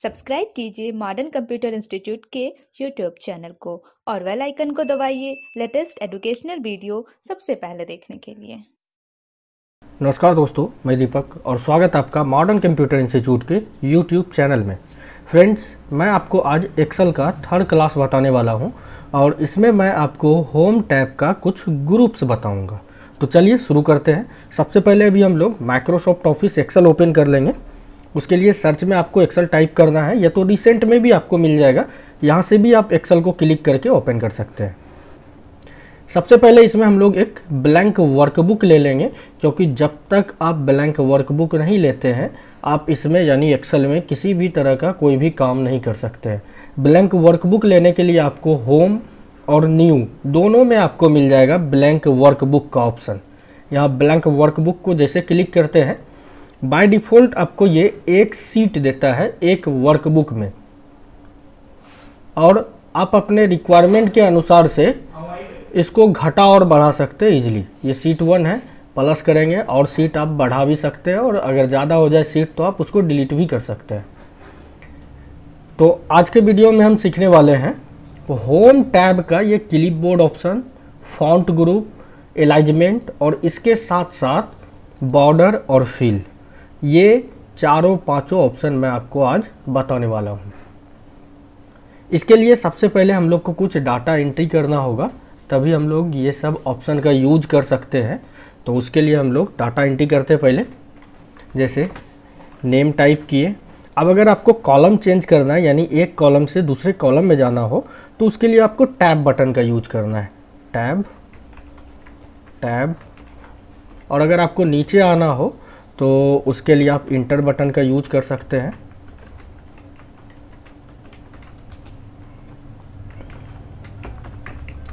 Subscribe कीजिए modern computer institute के YouTube channel को और बेल आइकन को दबाइए लेटेस्ट एजुकेशनल वीडियो सबसे पहले देखने के लिए। नमस्कार दोस्तों, मैं दीपक और स्वागत है आपका मॉडर्न कंप्यूटर इंस्टीट्यूट के यूट्यूब चैनल में। फ्रेंड्स, मैं आपको आज एक्सेल का थर्ड क्लास बताने वाला हूं और इसमें मैं आपको होम टैब का कुछ ग्रुप्स बताऊंगा। तो चलिए शुरू करते हैं। सबसे पहले अभी हम लोग माइक्रोसॉफ्ट ऑफिस एक्सेल ओपन कर लेंगे। उसके लिए सर्च में आपको एक्सेल टाइप करना है, या तो रिसेंट में भी आपको मिल जाएगा, यहाँ से भी आप एक्सेल को क्लिक करके ओपन कर सकते हैं। सबसे पहले इसमें हम लोग एक ब्लैंक वर्कबुक ले लेंगे, क्योंकि जब तक आप ब्लैंक वर्कबुक नहीं लेते हैं आप इसमें यानी एक्सेल में किसी भी तरह का कोई भी काम नहीं कर सकते हैं। ब्लैंक वर्कबुक लेने के लिए आपको होम और न्यू दोनों में आपको मिल जाएगा ब्लैंक वर्कबुक का ऑप्शन। यहाँ ब्लैंक वर्कबुक को जैसे क्लिक करते हैं, बाय डिफ़ॉल्ट आपको ये एक सीट देता है एक वर्कबुक में, और आप अपने रिक्वायरमेंट के अनुसार से इसको घटा और बढ़ा सकते हैं इजीली। ये सीट 1 है, प्लस करेंगे और सीट आप बढ़ा भी सकते हैं, और अगर ज़्यादा हो जाए सीट तो आप उसको डिलीट भी कर सकते हैं। तो आज के वीडियो में हम सीखने वाले हैं होम टैब का ये clipboard option, font group, alignment और इसके साथ साथ बॉर्डर और फिल, ये चारों पांचों ऑप्शन मैं आपको आज बताने वाला हूँ। इसके लिए सबसे पहले हम लोग को कुछ डाटा एंट्री करना होगा, तभी हम लोग ये सब ऑप्शन का यूज कर सकते हैं। तो उसके लिए हम लोग डाटा एंट्री करते हैं। पहले जैसे नेम टाइप किए। अब अगर आपको कॉलम चेंज करना है, यानी एक कॉलम से दूसरे कॉलम में जाना हो, तो उसके लिए आपको टैब बटन का यूज करना है। Tab tab. और अगर आपको नीचे आना हो तो उसके लिए आप इंटर बटन का यूज कर सकते हैं।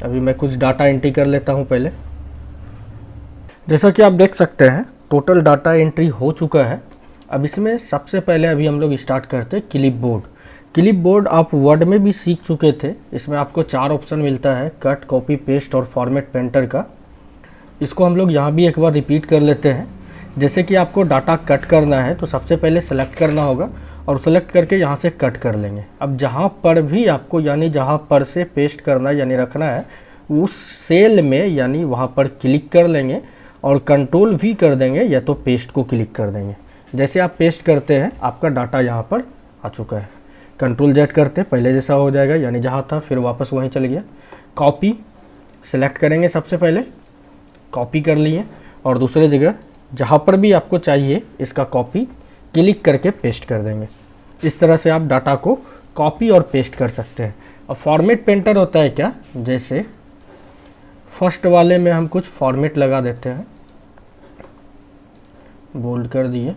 अभी मैं कुछ डाटा एंट्री कर लेता हूं पहले। जैसा कि आप देख सकते हैं टोटल डाटा एंट्री हो चुका है। अब इसमें सबसे पहले अभी हम लोग स्टार्ट करते हैं क्लिपबोर्ड। क्लिपबोर्ड आप वर्ड में भी सीख चुके थे। इसमें आपको 4 ऑप्शन मिलता है, कट, कॉपी, पेस्ट और फॉर्मेट पेंटर का। इसको हम लोग यहाँ भी एक बार रिपीट कर लेते हैं। जैसे कि आपको डाटा कट करना है तो सबसे पहले सेलेक्ट करना होगा और सेलेक्ट करके यहाँ से कट कर लेंगे। अब जहाँ पर भी आपको यानी जहाँ पर से पेस्ट करना यानी रखना है उस सेल में यानी वहाँ पर क्लिक कर लेंगे और कंट्रोल भी कर देंगे, या तो पेस्ट को क्लिक कर देंगे। जैसे आप पेस्ट करते हैं आपका डाटा यहाँ पर आ चुका है। कंट्रोल जेड करते पहले जैसा हो जाएगा, यानी जहाँ था फिर वापस वहीं चल गया। कॉपी सेलेक्ट करेंगे, सबसे पहले कॉपी कर लिए और दूसरे जगह जहाँ पर भी आपको चाहिए इसका कॉपी क्लिक करके पेस्ट कर देंगे। इस तरह से आप डाटा को कॉपी और पेस्ट कर सकते हैं। और फॉर्मेट पेंटर होता है क्या, जैसे फर्स्ट वाले में हम कुछ फॉर्मेट लगा देते हैं, बोल्ड कर दिए।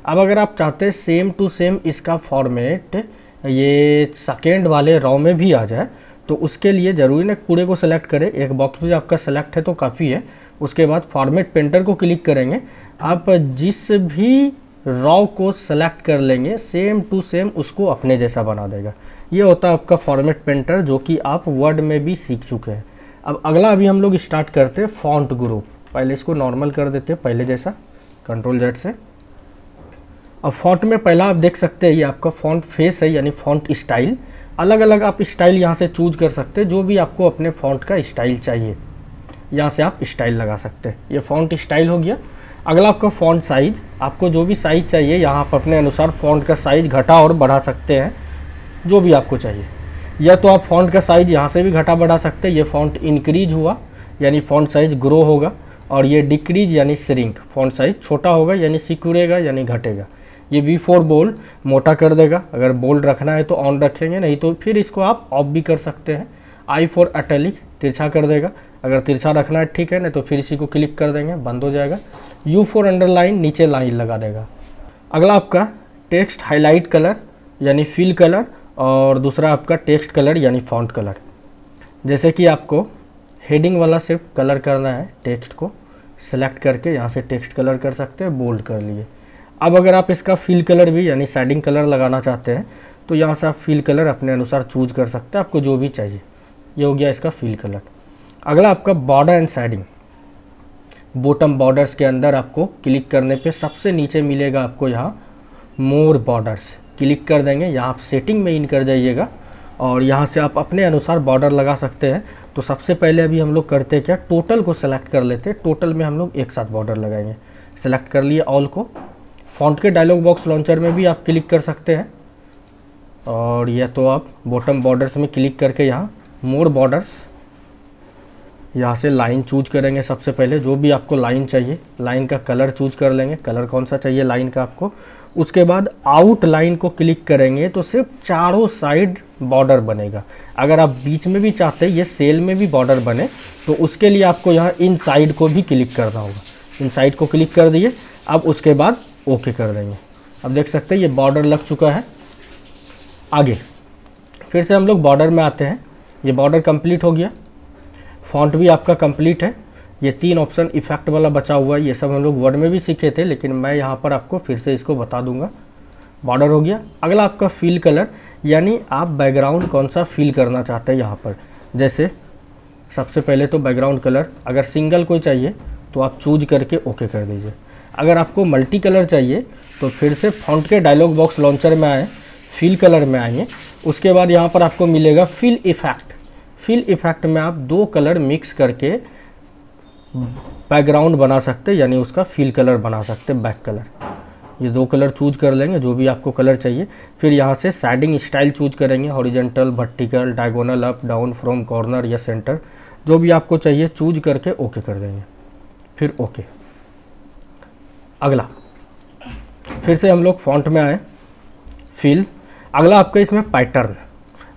अब अगर आप चाहते हैं सेम टू सेम इसका फॉर्मेट ये सेकेंड वाले रॉ में भी आ जाए, तो उसके लिए ज़रूरी ना पूरे को सेलेक्ट करें, एक बॉक्स भी आपका सेलेक्ट है तो काफ़ी है। उसके बाद फॉर्मेट पेंटर को क्लिक करेंगे, आप जिस भी रॉ को सेलेक्ट कर लेंगे सेम टू सेम उसको अपने जैसा बना देगा। ये होता है आपका फॉर्मेट पेंटर, जो कि आप वर्ड में भी सीख चुके हैं। अब अगला अभी हम लोग स्टार्ट करते हैं फॉन्ट ग्रुप। पहले इसको नॉर्मल कर देते हैं पहले जैसा, कंट्रोल जेड से। अब फॉन्ट में पहला आप देख सकते हैं ये आपका फॉन्ट फेस है, यानी फॉन्ट स्टाइल। अलग अलग आप स्टाइल यहाँ से चूज कर सकते हैं, जो भी आपको अपने फॉन्ट का स्टाइल चाहिए यहाँ से आप स्टाइल लगा सकते हैं। ये फॉन्ट स्टाइल हो गया। अगला आपका फॉन्ट साइज, आपको जो भी साइज चाहिए यहाँ आप अपने अनुसार फॉन्ट का साइज घटा और बढ़ा सकते हैं, जो भी आपको चाहिए। या तो आप फॉन्ट का साइज यहाँ से भी घटा बढ़ा सकते हैं। ये फॉन्ट इंक्रीज हुआ यानी फॉन्ट साइज ग्रो होगा, और ये डिक्रीज यानी श्रिंक, फॉन्ट साइज छोटा होगा यानी सिकुड़ेगा यानी घटेगा। ये B4 बोल्ड मोटा कर देगा, अगर बोल्ड रखना है तो ऑन रखेंगे, नहीं तो फिर इसको आप ऑफ भी कर सकते हैं। I4 इटैलिक तिरछा कर देगा, अगर तिरछा रखना है ठीक है, नहीं तो फिर इसी को क्लिक कर देंगे, बंद हो जाएगा। U4 अंडरलाइन नीचे लाइन लगा देगा। अगला आपका टेक्स्ट हाईलाइट कलर यानी फिल कलर, और दूसरा आपका टेक्स्ट कलर यानी फॉन्ट कलर। जैसे कि आपको हेडिंग वाला सिर्फ कलर करना है, टेक्स्ट को सेलेक्ट करके यहाँ से टेक्स्ट कलर कर सकते हैं, बोल्ड कर लिए। अब अगर आप इसका फिल कलर भी यानी शेडिंग कलर लगाना चाहते हैं तो यहाँ से आप फिल कलर अपने अनुसार चूज कर सकते हैं, आपको जो भी चाहिए। ये हो गया इसका फिल कलर। अगला आपका border and shading. Bottom borders के अंदर आपको क्लिक करने पे सबसे नीचे मिलेगा आपको यहाँ मोर बॉर्डर्स, क्लिक कर देंगे। यहाँ आप सेटिंग में इन कर जाइएगा और यहाँ से आप अपने अनुसार बॉर्डर लगा सकते हैं। तो सबसे पहले अभी हम लोग करते क्या, टोटल को सेलेक्ट कर लेते हैं। टोटल में हम लोग एक साथ बॉर्डर लगाएंगे। सेलेक्ट कर लिए ऑल को। फॉन्ट के डायलॉग बॉक्स लॉन्चर में भी आप क्लिक कर सकते हैं और यह तो आप बॉटम बॉर्डर्स में क्लिक करके यहाँ मोर बॉर्डर्स, यहाँ से लाइन चूज करेंगे। सबसे पहले जो भी आपको लाइन चाहिए, लाइन का कलर चूज कर लेंगे, कलर कौन सा चाहिए लाइन का आपको। उसके बाद आउट लाइन को क्लिक करेंगे तो सिर्फ चारों साइड बॉर्डर बनेगा। अगर आप बीच में भी चाहते हैं ये सेल में भी बॉर्डर बने तो उसके लिए आपको यहाँ इन साइड को भी क्लिक करना होगा। इन साइड को क्लिक कर दिए, अब उसके बाद ओके कर देंगे। अब देख सकते हैं ये बॉर्डर लग चुका है। आगे फिर से हम लोग बॉर्डर में आते हैं। ये बॉर्डर कंप्लीट हो गया, फॉन्ट भी आपका कंप्लीट है। ये 3 ऑप्शन इफेक्ट वाला बचा हुआ है, ये सब हम लोग वर्ड में भी सीखे थे लेकिन मैं यहाँ पर आपको फिर से इसको बता दूंगा। बॉर्डर हो गया। अगला आपका फिल कलर, यानी आप बैकग्राउंड कौन सा फिल करना चाहते हैं यहाँ पर। जैसे सबसे पहले तो बैकग्राउंड कलर अगर सिंगल कोई चाहिए तो आप चूज करके ओके कर दीजिए। अगर आपको मल्टी कलर चाहिए तो फिर से फॉन्ट के डायलॉग बॉक्स लॉन्चर में आए, फिल कलर में आएंगे। उसके बाद यहाँ पर आपको मिलेगा फिल इफेक्ट। फिल इफेक्ट में आप 2 कलर मिक्स करके बैकग्राउंड बना सकते, यानी उसका फिल कलर बना सकते, बैक कलर। ये 2 कलर चूज कर लेंगे जो भी आपको कलर चाहिए। फिर यहाँ से शेडिंग स्टाइल चूज करेंगे, horizontal, vertical, diagonal, up down, from corner या सेंटर, जो भी आपको चाहिए चूज करके ओके कर देंगे। फिर ओके। अगला फिर से हम लोग फॉन्ट में आए, फिल। अगला आपका इसमें पैटर्न।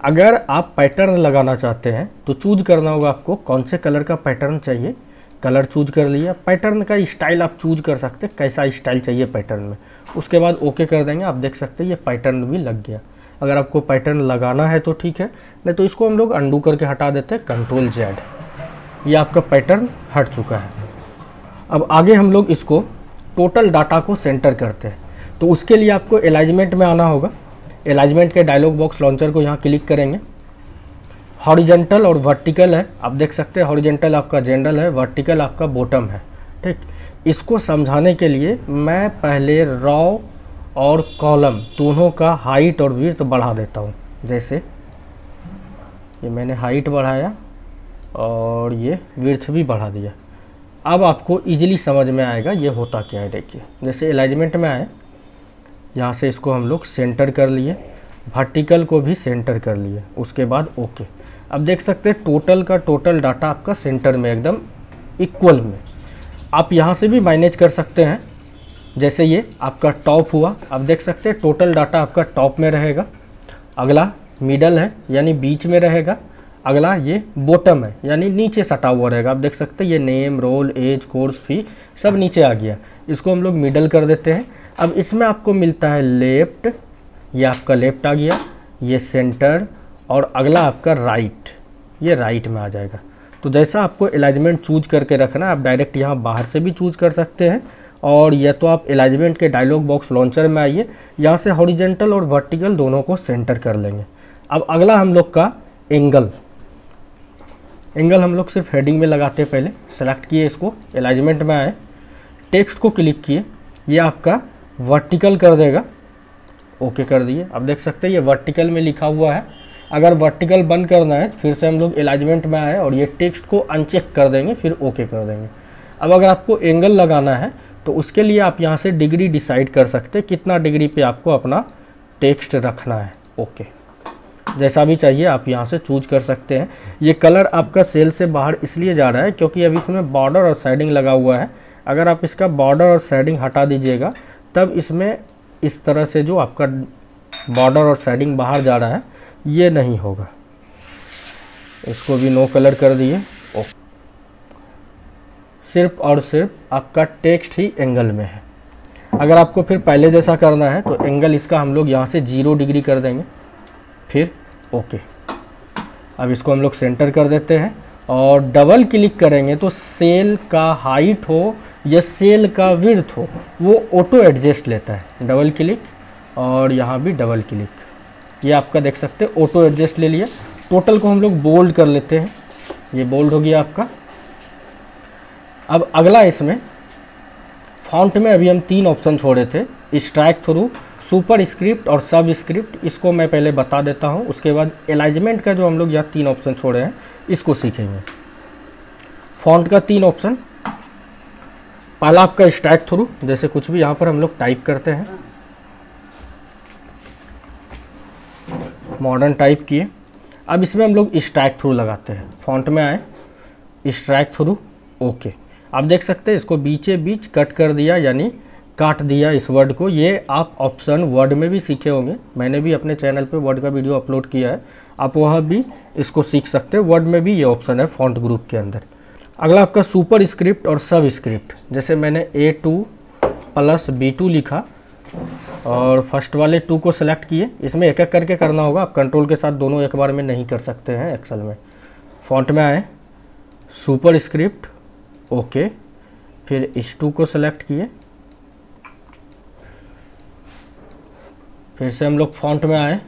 अगर आप पैटर्न लगाना चाहते हैं तो चूज करना होगा आपको कौन से कलर का पैटर्न चाहिए। कलर चूज कर लिया। पैटर्न का स्टाइल आप चूज कर सकते हैं, कैसा स्टाइल चाहिए पैटर्न में। उसके बाद ओके कर देंगे। आप देख सकते हैं ये पैटर्न भी लग गया। अगर आपको पैटर्न लगाना है तो ठीक है, नहीं तो इसको हम लोग अंडू करके हटा देते हैं, Ctrl+Z। ये आपका पैटर्न हट चुका है। अब आगे हम लोग इसको टोटल डाटा को सेंटर करते हैं। तो उसके लिए आपको अलाइनमेंट में आना होगा। अलाइनमेंट के डायलॉग बॉक्स लॉन्चर को यहाँ क्लिक करेंगे। हॉरिजॉन्टल और वर्टिकल है, आप देख सकते हैं हॉरिजॉन्टल आपका जनरल है, वर्टिकल आपका बॉटम है। ठीक, इसको समझाने के लिए मैं पहले रॉ और कॉलम दोनों का हाइट और विड्थ बढ़ा देता हूँ। जैसे ये मैंने हाइट बढ़ाया और ये विड्थ भी बढ़ा दिया। अब आपको इजीली समझ में आएगा ये होता क्या है। देखिए जैसे अलाइनमेंट में आए, यहाँ से इसको हम लोग सेंटर कर लिए, वर्टिकल को भी सेंटर कर लिए, उसके बाद ओके। अब देख सकते हैं टोटल का टोटल डाटा आपका सेंटर में एकदम इक्वल में। आप यहाँ से भी मैनेज कर सकते हैं। जैसे ये आपका टॉप हुआ, आप देख सकते हैं टोटल डाटा आपका टॉप में रहेगा। अगला मिडल है यानी बीच में रहेगा। अगला ये बॉटम है यानी नीचे सटा हुआ रहेगा। आप देख सकते हैं ये name, roll, age, course fee सब नीचे आ गया। इसको हम लोग मिडल कर देते हैं। अब इसमें आपको मिलता है लेफ्ट, ये आपका लेफ्ट आ गया, ये सेंटर और अगला आपका राइट, ये राइट में आ जाएगा। तो जैसा आपको अलाइनमेंट चूज करके रखना है, आप डायरेक्ट यहाँ बाहर से भी चूज कर सकते हैं। और या तो आप अलाइनमेंट के डायलॉग बॉक्स लॉन्चर में आइए, यहाँ से हॉरिजॉन्टल और वर्टिकल दोनों को सेंटर कर लेंगे। अब अगला हम लोग का एंगल। एंगल हम लोग सिर्फ हेडिंग में लगाते हैं। पहले सेलेक्ट किए इसको, अलाइनमेंट में आए, टेक्स्ट को क्लिक किए, ये आपका वर्टिकल कर देगा। ओके कर दिए। अब देख सकते हैं ये वर्टिकल में लिखा हुआ है। अगर वर्टिकल बंद करना है फिर से हम लोग अलाइनमेंट में आए और ये टेक्स्ट को अनचेक कर देंगे, फिर ओके कर देंगे। अब अगर आपको एंगल लगाना है तो उसके लिए आप यहाँ से डिग्री डिसाइड कर सकते हैं, कितना डिग्री पे आपको अपना टेक्स्ट रखना है। ओके, जैसा भी चाहिए आप यहाँ से चूज कर सकते हैं। ये कलर आपका सेल से बाहर इसलिए जा रहा है क्योंकि अभी इसमें बॉर्डर और शेडिंग लगा हुआ है। अगर आप इसका बॉर्डर और शेडिंग हटा दीजिएगा तब इसमें इस तरह से जो आपका बॉर्डर और शेडिंग बाहर जा रहा है ये नहीं होगा। इसको भी नो कलर कर दिए। ओके, सिर्फ और सिर्फ आपका टेक्स्ट ही एंगल में है। अगर आपको फिर पहले जैसा करना है तो एंगल इसका हम लोग यहाँ से 0 डिग्री कर देंगे, फिर ओके। अब इसको हम लोग सेंटर कर देते हैं और डबल क्लिक करेंगे तो सेल का हाइट हो या सेल का विड्थ हो वो ऑटो एडजस्ट लेता है। डबल क्लिक और यहाँ भी डबल क्लिक, ये आपका देख सकते हैं ऑटो एडजस्ट ले लिया। टोटल को हम लोग बोल्ड कर लेते हैं, ये बोल्ड हो गया आपका। अब अगला इसमें फॉन्ट में अभी हम 3 ऑप्शन छोड़े थे, स्ट्राइक थ्रू, सुपर स्क्रिप्ट और सब स्क्रिप्ट, इसको मैं पहले बता देता हूँ, उसके बाद अलाइनमेंट का जो हम लोग यहाँ 3 ऑप्शन छोड़े हैं इसको सीखेंगे। फॉन्ट का 3 ऑप्शन, पहला आपका स्ट्राइक थ्रू, जैसे कुछ भी यहाँ पर हम लोग टाइप करते हैं, मॉडर्न टाइप किए। अब इसमें हम लोग स्ट्राइक थ्रू लगाते हैं, फॉन्ट में आए, स्ट्राइक थ्रू, ओके। आप देख सकते हैं इसको बीचे बीच कट कर दिया, यानी काट दिया इस वर्ड को। ये आप ऑप्शन वर्ड में भी सीखे होंगे, मैंने भी अपने चैनल पे वर्ड का वीडियो अपलोड किया है, आप वहाँ भी इसको सीख सकते हैं। वर्ड में भी ये ऑप्शन है फॉन्ट ग्रुप के अंदर। अगला आपका सुपर स्क्रिप्ट और सब स्क्रिप्ट, जैसे मैंने A2 प्लस B2 लिखा और फर्स्ट वाले 2 को सिलेक्ट किए। इसमें एक एक करके करना होगा, आप कंट्रोल के साथ दोनों एक बार में नहीं कर सकते हैं एक्सेल में। फॉन्ट में आए, सुपर स्क्रिप्ट, ओके, फिर इस 2 को सिलेक्ट किए, फिर से हम लोग फॉन्ट में आए,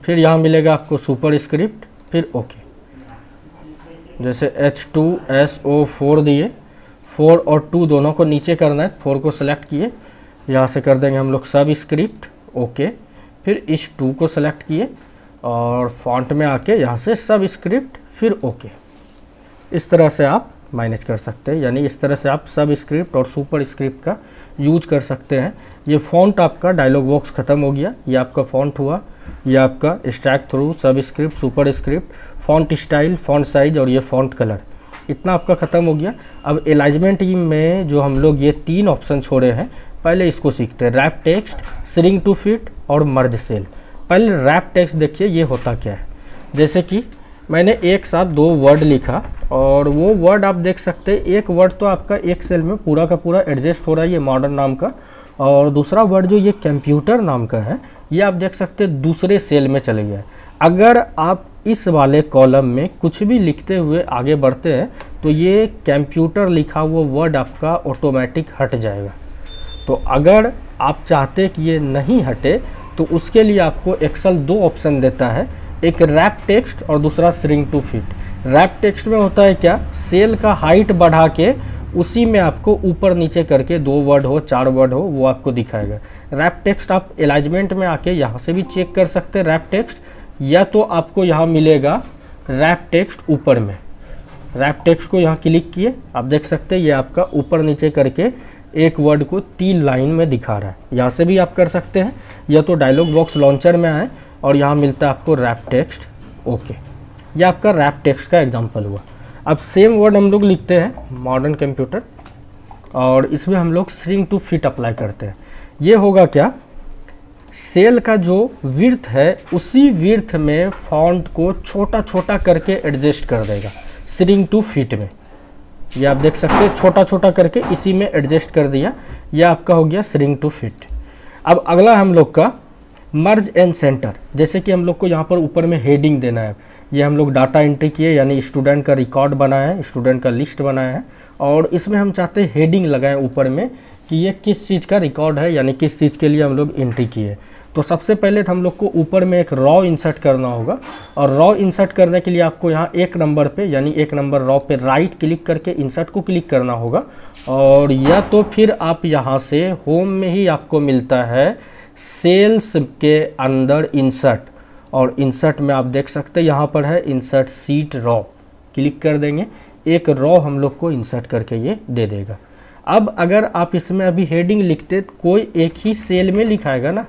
फिर यहाँ मिलेगा आपको सुपर स्क्रिप्ट, फिर ओके। जैसे H2SO4 दिए, 4 और 2 दोनों को नीचे करना है, 4 को सिलेक्ट किए, यहाँ से कर देंगे हम लोग सब स्क्रिप्ट, ओके, फिर इस 2 को सिलेक्ट किए और फॉन्ट में आके यहाँ से सब स्क्रिप्ट, फिर ओके। इस तरह से आप मैनेज कर सकते हैं, यानी इस तरह से आप सब स्क्रिप्ट और सुपर स्क्रिप्ट का यूज कर सकते हैं। ये फॉन्ट आपका डायलॉग बॉक्स ख़त्म हो गया, ये आपका फॉन्ट हुआ, ये आपका स्ट्राइक थ्रू, सब script, super script, font style, font size और ये फॉन्ट कलर, इतना आपका ख़त्म हो गया। अब अलाइनमेंट में जो हम लोग ये 3 ऑप्शन छोड़े हैं, पहले इसको सीखते हैं, wrap text, shrink to fit और मर्ज सेल। पहले रैप टेक्स्ट देखिए ये होता क्या है। जैसे कि मैंने एक साथ 2 वर्ड लिखा और वो वर्ड आप देख सकते हैं, एक वर्ड तो आपका एक सेल में पूरा का पूरा एडजस्ट हो रहा है, ये मॉडर्न नाम का, और दूसरा वर्ड जो ये कंप्यूटर नाम का है, ये आप देख सकते हैं दूसरे सेल में चले गया है। अगर आप इस वाले कॉलम में कुछ भी लिखते हुए आगे बढ़ते हैं तो ये कंप्यूटर लिखा हुआ वर्ड आपका ऑटोमेटिक हट जाएगा। तो अगर आप चाहते कि ये नहीं हटे तो उसके लिए आपको एक्सेल 2 ऑप्शन देता है, एक रैप टेक्स्ट और दूसरा shrink to fit. Wrap text में होता है क्या, सेल का हाइट बढ़ा के उसी में आपको ऊपर नीचे करके 2 वर्ड हो 4 वर्ड हो वो आपको दिखाएगा। रैप टेक्स्ट आप अलाइनमेंट में आके यहाँ से भी चेक कर सकते हैं रैप टेक्स्ट, या तो आपको यहाँ मिलेगा रैप टेक्स्ट ऊपर में। रैप टेक्स्ट को यहाँ क्लिक किए, आप देख सकते हैं ये आपका ऊपर नीचे करके एक वर्ड को 3 लाइन में दिखा रहा है। यहाँ से भी आप कर सकते हैं, या तो डायलॉग बॉक्स लॉन्चर में आए और यहाँ मिलता है आपको रैप टेक्स्ट, ओके। यह आपका रैप टेक्स्ट का एग्जांपल हुआ। अब सेम वर्ड हम लोग लिखते हैं मॉडर्न कंप्यूटर और इसमें हम लोग श्रिंक टू फिट अप्लाई करते हैं। ये होगा क्या, सेल का जो विड्थ है उसी विड्थ में फॉन्ट को छोटा छोटा करके एडजस्ट कर देगा श्रिंक टू फिट में। ये आप देख सकते हैं छोटा छोटा करके इसी में एडजस्ट कर दिया, यह आपका हो गया श्रिंक टू फिट। अब अगला हम लोग का मर्ज एंड सेंटर। जैसे कि हम लोग को यहाँ पर ऊपर में हेडिंग देना है, ये हम लोग डाटा एंट्री किए, यानी स्टूडेंट का रिकॉर्ड बनाया है, स्टूडेंट का लिस्ट बनाया है और इसमें हम चाहते हैं हेडिंग लगाएं ऊपर में कि ये किस चीज़ का रिकॉर्ड है, यानी किस चीज़ के लिए हम लोग एंट्री किए। तो सबसे पहले हम लोग को ऊपर में एक रॉ इंसर्ट करना होगा और रॉ इंसर्ट करने के लिए आपको यहाँ 1 नंबर पे, यानी 1 नंबर रॉ पे राइट क्लिक करके इंसर्ट को क्लिक करना होगा, और या तो फिर आप यहाँ से होम में ही आपको मिलता है सेल्स के अंदर इंसर्ट, और इंसर्ट में आप देख सकते हैं यहाँ पर है इंसर्ट सीट रॉ, क्लिक कर देंगे, एक रॉ हम लोग को इंसर्ट करके ये दे देगा। अब अगर आप इसमें अभी हेडिंग लिखते तो कोई एक ही सेल में लिखाएगा ना,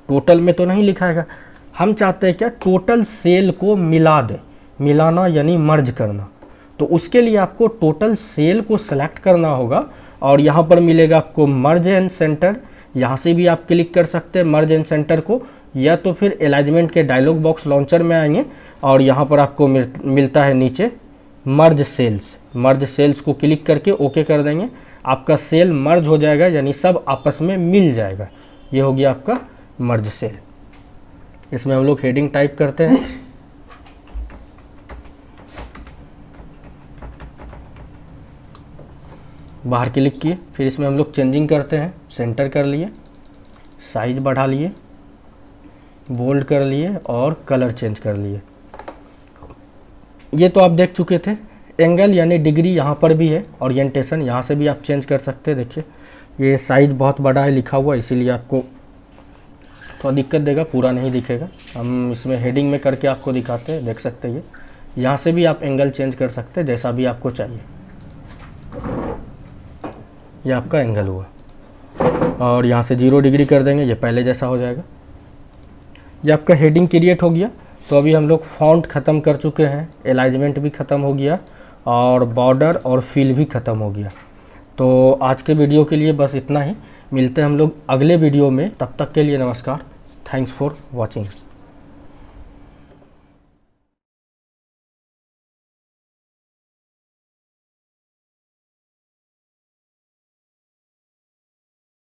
टोटल में तो नहीं लिखाएगा। हम चाहते हैं क्या, टोटल सेल को मिला दे, मिलाना यानी मर्ज करना। तो उसके लिए आपको टोटल सेल को सेलेक्ट करना होगा और यहाँ पर मिलेगा आपको मर्ज एंड सेंटर, यहाँ से भी आप क्लिक कर सकते हैं मर्ज एंड सेंटर को, या तो फिर अलाइनमेंट के डायलॉग बॉक्स लॉन्चर में आएंगे और यहाँ पर आपको मिलता है नीचे मर्ज सेल्स। मर्ज सेल्स को क्लिक करके ओके कर देंगे, आपका सेल मर्ज हो जाएगा, यानी सब आपस में मिल जाएगा। ये हो गया आपका मर्ज सेल। इसमें हम लोग हेडिंग टाइप करते हैं, बाहर क्लिक किए, फिर इसमें हम लोग चेंजिंग करते हैं, सेंटर कर लिए, साइज बढ़ा लिए, बोल्ड कर लिए और कलर चेंज कर लिए। ये तो आप देख चुके थे। एंगल यानी डिग्री यहाँ पर भी है, ओरिएंटेशन यहाँ से भी आप चेंज कर सकते हैं। देखिए ये साइज बहुत बड़ा है लिखा हुआ, इसीलिए आपको तो दिक्कत देगा, पूरा नहीं दिखेगा। हम इसमें हेडिंग में करके आपको दिखाते हैं, देख सकते हैं। यहाँ से भी आप एंगल चेंज कर सकते हैं जैसा भी आपको चाहिए। ये आपका एंगल हुआ, और यहाँ से 0 डिग्री कर देंगे, ये पहले जैसा हो जाएगा। ये आपका हेडिंग क्रिएट हो गया। तो अभी हम लोग फॉन्ट ख़त्म कर चुके हैं, अलाइनमेंट भी ख़त्म हो गया, और बॉर्डर और फिल भी ख़त्म हो गया। तो आज के वीडियो के लिए बस इतना ही। मिलते हैं हम लोग अगले वीडियो में, तब तक के लिए नमस्कार। Thanks for watching.